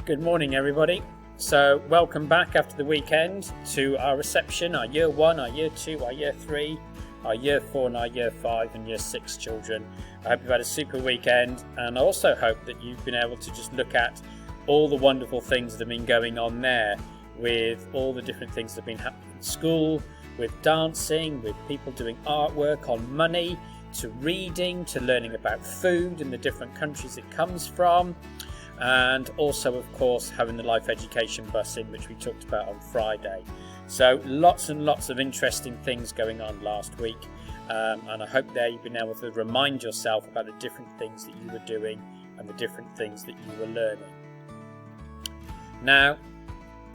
Good morning, everybody. So, welcome back after the weekend to our reception, our Year 1, our Year 2, our Year 3, our Year 4 and our Year 5 and Year 6 children. I hope you've had a super weekend, and I also hope that you've been able to just look at all the wonderful things that have been going on there, with all the different things that have been happening in school, with dancing, with people doing artwork on money, to reading, to learning about food and the different countries it comes from. And also, of course, having the Life Education bus in, which we talked about on Friday. So lots and lots of interesting things going on last week, and I hope there you've been able to remind yourself about the different things that you were doing and the different things that you were learning. Now,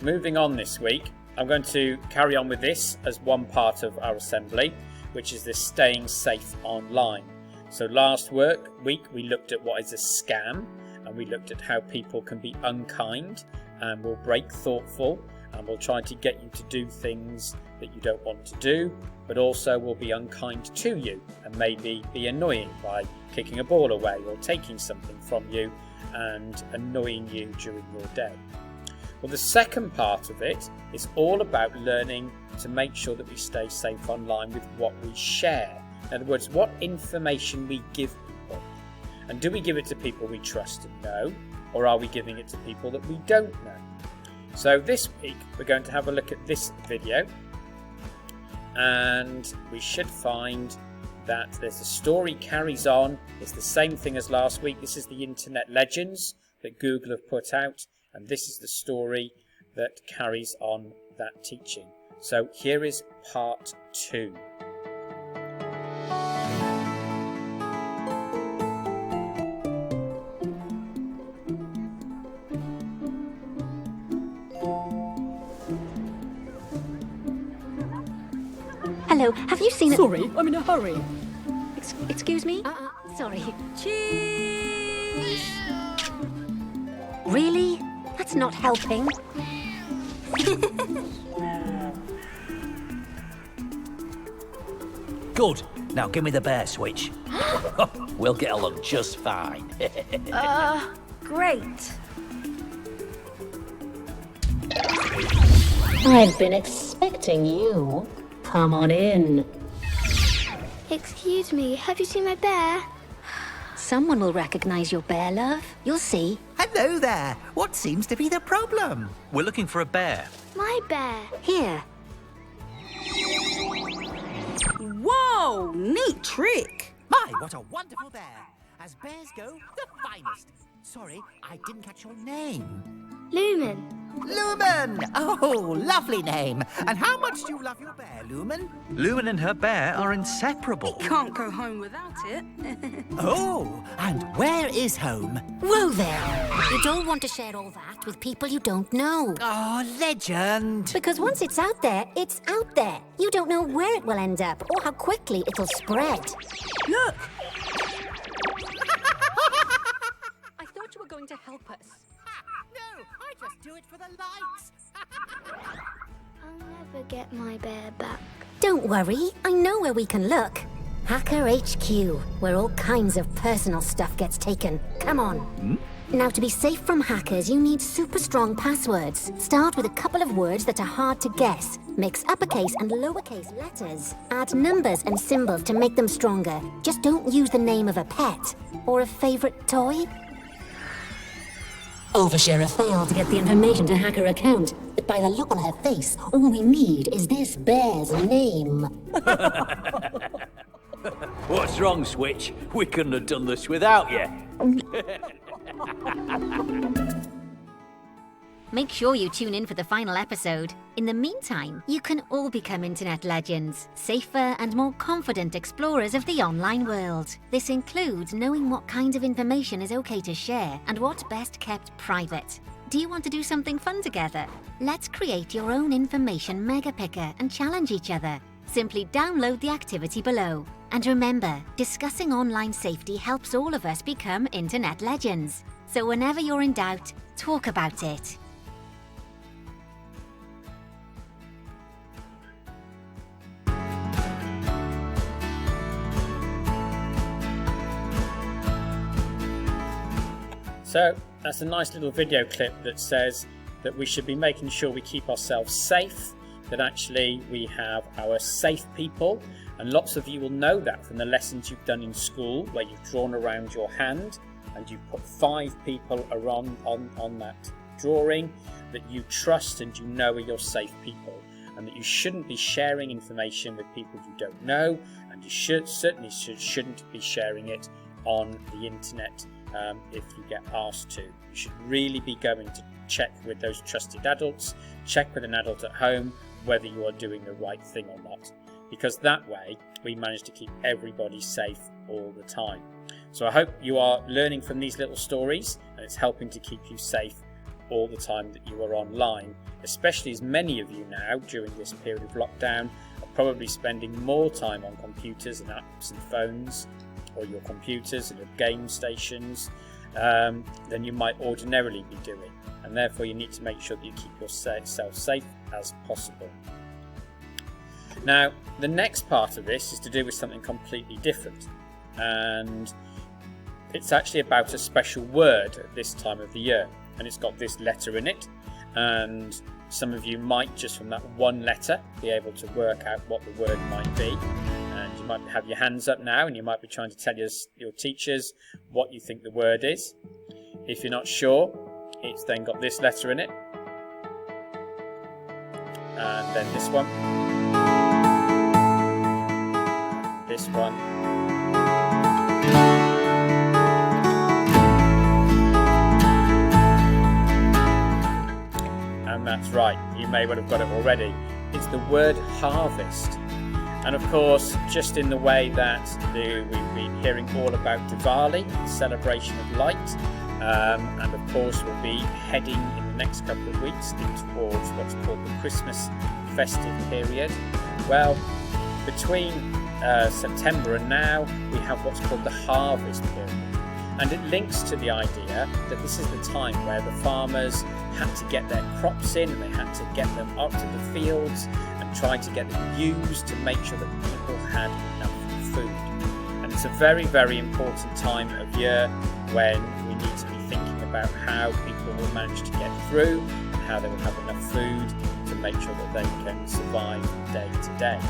moving on this week, I'm going to carry on with this as one part of our assembly, which is this staying safe online. So last week we looked at what is a scam, and we looked at how people can be unkind and will break thoughtful and will try to get you to do things that you don't want to do, but also will be unkind to you and maybe be annoying by kicking a ball away or taking something from you and annoying you during your day. Well, the second part of it is all about learning to make sure that we stay safe online with what we share. In other words, what information we give people. And do we give it to people we trust and know, or are we giving it to people that we don't know? So this week we're going to have a look at this video, and we should find that there's a story carries on. It's the same thing as last week. This is the internet legends that Google have put out, and this is the story that carries on that teaching. So here is part 2. Hello, have you seen it? Sorry, I'm in a hurry. Excuse me? Sorry. Cheese! Really? That's not helping. Good. Now give me the bear switch. We'll get along just fine. Great. I've been expecting you. Come on in. Excuse me, have you seen my bear? Someone will recognize your bear, love. You'll see. Hello there. What seems to be the problem? We're looking for a bear. My bear. Here. Whoa, neat trick. My, what a wonderful bear. As bears go, the finest. Sorry, I didn't catch your name. Lumen. Lumen! Oh, lovely name. And how much do you love your bear, Lumen? Lumen and her bear are inseparable. Can't go home without it. Oh, and where is home? Whoa there! You don't want to share all that with people you don't know. Oh, legend. Because once it's out there, it's out there. You don't know where it will end up or how quickly it'll spread. Look! I thought you were going to help us. No, I just do it for the likes. I'll never get my bear back. Don't worry, I know where we can look. Hacker HQ, where all kinds of personal stuff gets taken. Come on. Now, to be safe from hackers, you need super strong passwords. Start with a couple of words that are hard to guess. Mix uppercase and lowercase letters. Add numbers and symbols to make them stronger. Just don't use the name of a pet or a favorite toy. Oversharer failed to get the information to hack her account, but by the look on her face, all we need is this bear's name. What's wrong, Switch? We couldn't have done this without you. Make sure you tune in for the final episode. In the meantime, you can all become internet legends, safer and more confident explorers of the online world. This includes knowing what kind of information is okay to share and what's best kept private. Do you want to do something fun together? Let's create your own information mega picker and challenge each other. Simply download the activity below. And remember, discussing online safety helps all of us become internet legends. So whenever you're in doubt, talk about it. So that's a nice little video clip that says that we should be making sure we keep ourselves safe, that actually we have our safe people, and lots of you will know that from the lessons you've done in school where you've drawn around your hand and you've put 5 people around on that drawing that you trust and you know are your safe people, and that you shouldn't be sharing information with people you don't know, and you shouldn't be sharing it on the internet if you get asked to. You should really be going to check with those trusted adults, check with an adult at home whether you are doing the right thing or not, because that way we manage to keep everybody safe all the time. So I hope you are learning from these little stories, and it's helping to keep you safe all the time that you are online, especially as many of you now during this period of lockdown are probably spending more time on computers and apps and phones, or your computers and your game stations, than you might ordinarily be doing, and therefore you need to make sure that you keep yourself safe as possible. Now, the next part of this is to do with something completely different, and it's actually about a special word at this time of the year, and it's got this letter in it, and some of you might just from that one letter be able to work out what the word might be, and you might have your hands up now and you might be trying to tell your teachers what you think the word is. If you're not sure, it's then got this letter in it, and then this one, this one, and that's right, you may well have got it already. It's the word harvest. And of course, just in the way that we've been hearing all about Diwali, the celebration of light, and of course we'll be heading in the next couple of weeks towards what's called the Christmas festive period. Well, between September and now, we have what's called the harvest period. And it links to the idea that this is the time where the farmers had to get their crops in, and they had to get them up to the fields and try to get them used to make sure that people had enough food. And it's a very, very important time of year when we need to be thinking about how people will manage to get through and how they will have enough food to make sure that they can survive day to day.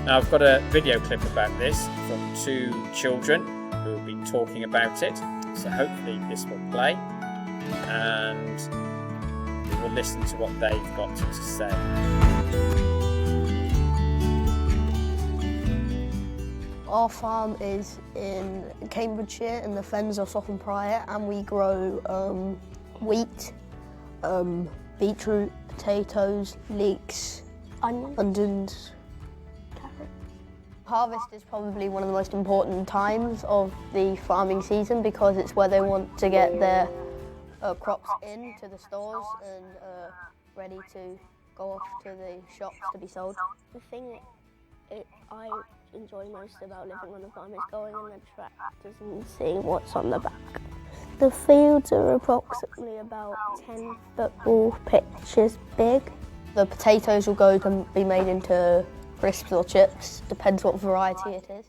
Now, I've got a video clip about this from 2 children who have been talking about it, so hopefully this will play and we will listen to what they've got to say. Our farm is in Cambridgeshire in the Fens of Sopham Prior, and we grow wheat, beetroot, potatoes, leeks, onions. Harvest is probably one of the most important times of the farming season because it's where they want to get their crops into the stores and ready to go off to the shops to be sold. The thing I enjoy most about living on a farm is going on the tractors and seeing what's on the back. The fields are approximately about 10 football pitches big. The potatoes will go to be made into crisps or chips, depends what variety it is.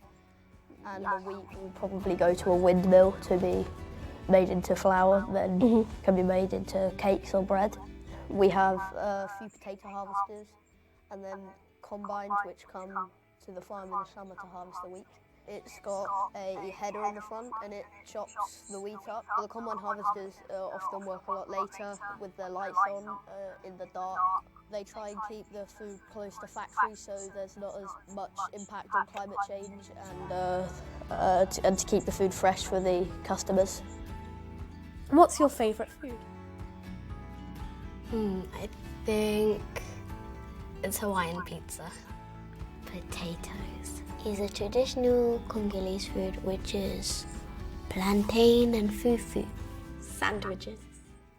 And the wheat will probably go to a windmill to be made into flour, then can be made into cakes or bread. We have a few potato harvesters and then combines which come to the farm in the summer to harvest the wheat. It's got a header in the front and it chops the wheat up. The combine harvesters often work a lot later with their lights on in the dark. They try and keep the food close to factories so there's not as much impact on climate change and to keep the food fresh for the customers. What's your favourite food? I think it's Hawaiian pizza. Potatoes is a traditional Congolese food which is plantain and fufu. Sandwiches.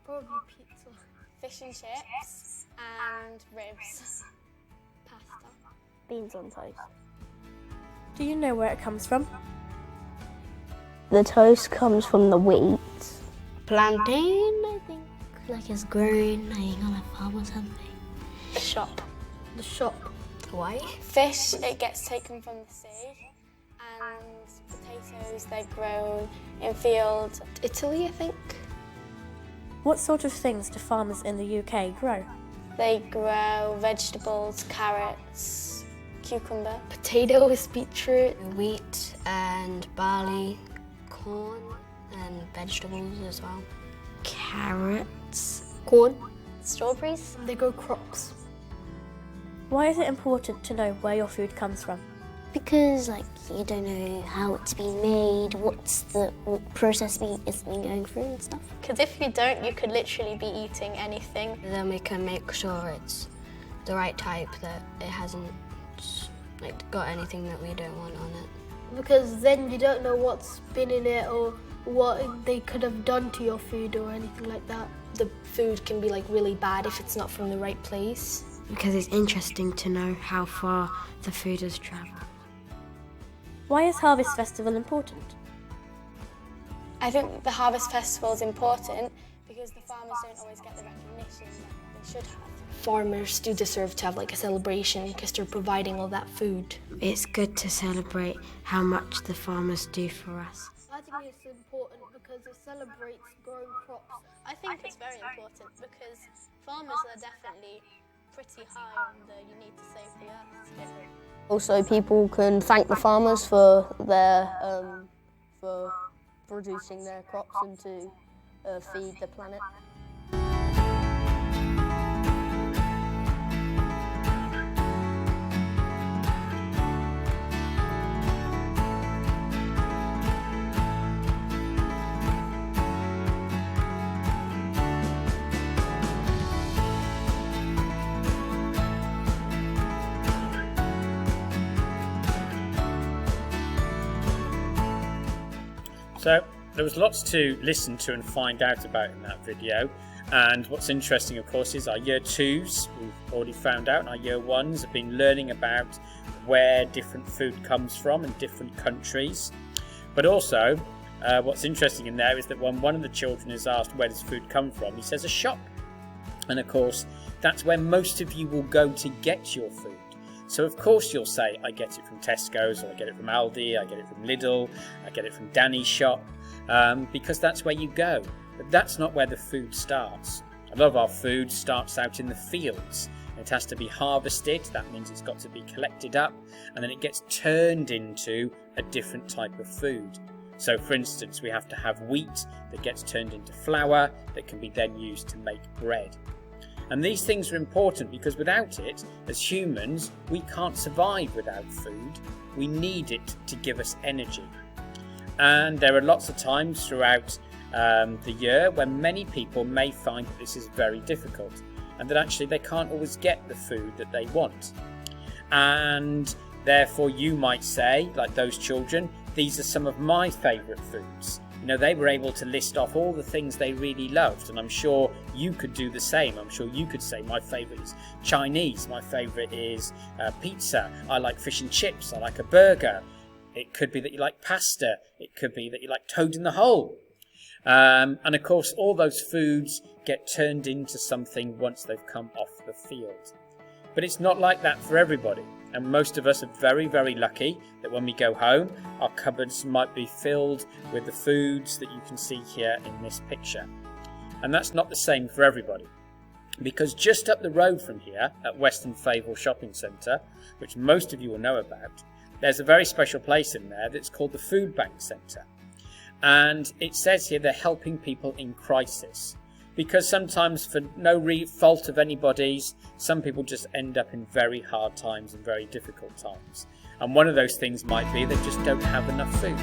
Probably pizza. Fish and chips and ribs. Pasta. Beans on toast. Do you know where it comes from? The toast comes from the wheat. Plantain, I think. Like it's grown on a farm or something. The shop. The shop. Why? Fish, it gets taken from the sea. And potatoes, they're grown in fields. Italy, I think. What sort of things do farmers in the UK grow? They grow vegetables, carrots, cucumber, potatoes, beetroot, Wheat and barley, corn and vegetables as well. Carrots, corn, strawberries. They grow crops. Why is it important to know where your food comes from? Because you don't know how it's been made, what process it's been going through and stuff. Because if you don't, you could literally be eating anything. Then we can make sure it's the right type, that it hasn't got anything that we don't want on it. Because then you don't know what's been in it or what they could have done to your food or anything like that. The food can be really bad if it's not from the right place. Because it's interesting to know how far the food has travelled. Why is Harvest Festival important? I think the Harvest Festival is important because the farmers don't always get the recognition that they should have. Farmers do deserve to have a celebration because they're providing all that food. It's good to celebrate how much the farmers do for us. I think it's important because it celebrates growing crops. I think it's very important because farmers are definitely pretty high on the you need to save the earth schedule. Also, people can thank the farmers for producing their crops and to feed the planet. So there was lots to listen to and find out about in that video, and what's interesting of course is our year 2s, we've already found out, and our year 1s have been learning about where different food comes from in different countries. But also what's interesting in there is that when one of the children is asked where does food come from, he says a shop, and of course that's where most of you will go to get your food. So of course you'll say, I get it from Tesco's, or I get it from Aldi, I get it from Lidl, I get it from Danny's shop, because that's where you go. But that's not where the food starts. A lot of our food starts out in the fields. It has to be harvested, that means it's got to be collected up, and then it gets turned into a different type of food. So for instance, we have to have wheat that gets turned into flour that can be then used to make bread. And these things are important because without it, as humans, we can't survive without food. We need it to give us energy. And there are lots of times throughout the year when many people may find that this is very difficult and that actually they can't always get the food that they want. And therefore you might say, like those children, these are some of my favourite foods. You know, they were able to list off all the things they really loved, and I'm sure you could do the same. I'm sure you could say, my favourite is Chinese, my favourite is pizza, I like fish and chips, I like a burger. It could be that you like pasta, it could be that you like toad in the hole. And of course, all those foods get turned into something once they've come off the field. But it's not like that for everybody. And most of us are very, very lucky that when we go home, our cupboards might be filled with the foods that you can see here in this picture. And that's not the same for everybody. Because just up the road from here, at Western Favell Shopping Centre, which most of you will know about, there's a very special place in there that's called the Food Bank Centre. And it says here they're helping people in crisis. Because sometimes, for no fault of anybody's, some people just end up in very hard times and very difficult times. And one of those things might be they just don't have enough food.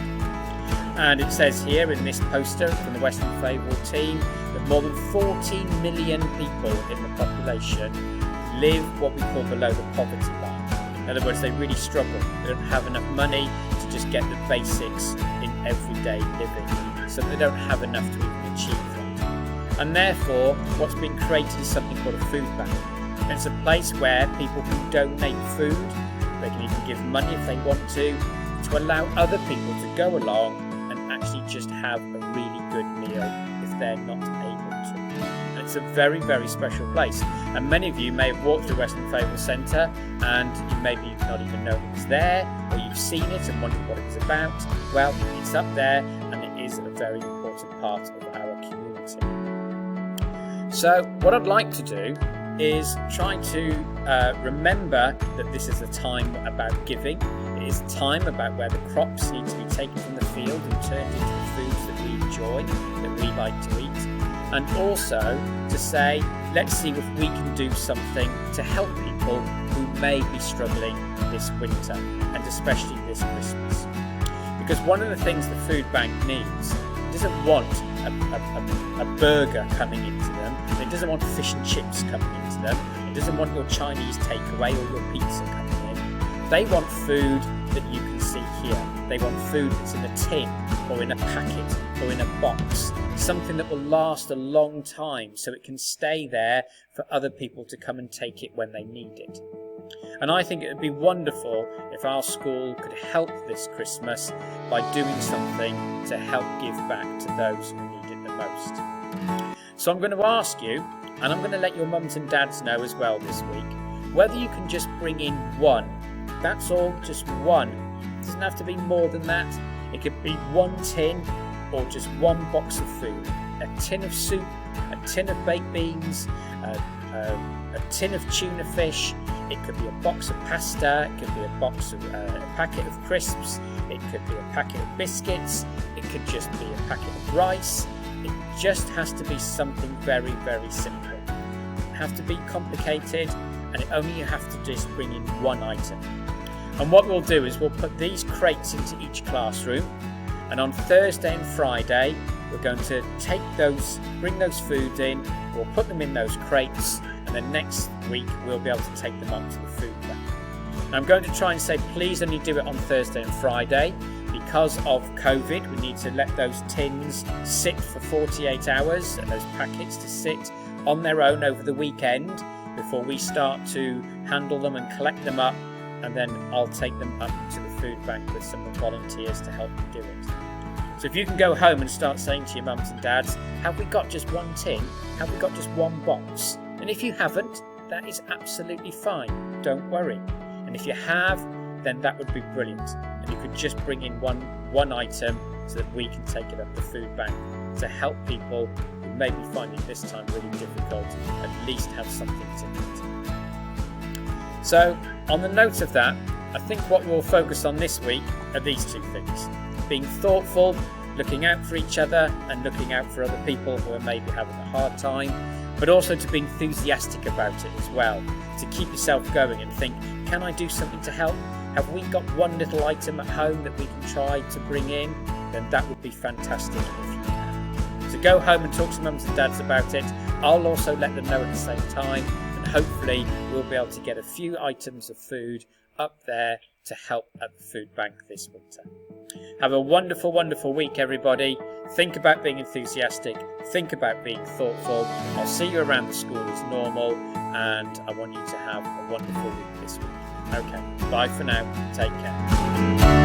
And it says here in this poster from the Western Favell team that more than 14 million people in the population live what we call below the poverty line. In other words, they really struggle. They don't have enough money to just get the basics in everyday living. So they don't have enough to even achieve that. And therefore, what's been created is something called a food bank. And it's a place where people can donate food, they can even give money if they want to allow other people to go along and actually just have a really good meal if they're not able to. And it's a very, very special place. And many of you may have walked to Western Favell Centre and you maybe not even know it was there, or you've seen it and wondered what it was about. Well, it's up there and it is a very important part of our community. So what I'd like to do is try to remember that this is a time about giving. It is a time about where the crops need to be taken from the field and turned into the foods that we enjoy, that we like to eat. And also to say, let's see if we can do something to help people who may be struggling this winter, and especially this Christmas. Because one of the things the food bank needs, it doesn't want a burger coming into them, it doesn't want fish and chips coming into them, it doesn't want your Chinese takeaway or your pizza coming in. They want food that you can see here. They want food that's in a tin or in a packet or in a box, something that will last a long time so it can stay there for other people to come and take it when they need it. And I think it would be wonderful if our school could help this Christmas by doing something to help give back to those who need it the most. So I'm going to ask you, and I'm going to let your mums and dads know as well this week, whether you can just bring in one. That's all, just one. It doesn't have to be more than that. It could be one tin or just one box of food. A tin of soup, a tin of baked beans, a tin of tuna fish. It could be a box of pasta, it could be a packet of crisps, it could be a packet of biscuits, it could just be a packet of rice. It just has to be something very, very simple. It doesn't have to be complicated, and you have to just bring in one item. And what we'll do is we'll put these crates into each classroom, and on Thursday and Friday we're going to bring those foods in, we'll put them in those crates, and then next week we'll be able to take them up to the food bank. Now I'm going to try and say please only do it on Thursday and Friday. Because of COVID, we need to let those tins sit for 48 hours and those packets to sit on their own over the weekend before we start to handle them and collect them up, and then I'll take them up to the food bank with some volunteers to help me do it. So if you can go home and start saying to your mums and dads, have we got just one tin? Have we got just one box? And if you haven't, that is absolutely fine. Don't worry. And if you have, then that would be brilliant. And you could just bring in one item so that we can take it up the food bank to help people who may be finding this time really difficult, at least have something to eat. So on the note of that, I think what we'll focus on this week are these two things. Being thoughtful, looking out for each other and looking out for other people who are maybe having a hard time, but also to be enthusiastic about it as well, to keep yourself going and think, can I do something to help? Have we got one little item at home that we can try to bring in? Then that would be fantastic if you can. So go home and talk to mums and dads about it. I'll also let them know at the same time, and hopefully we'll be able to get a few items of food up there to help at the food bank this winter. Have a wonderful, wonderful week, everybody. Think about being enthusiastic. Think about being thoughtful. I'll see you around the school as normal, and I want you to have a wonderful week this week. Okay, bye for now. Take care.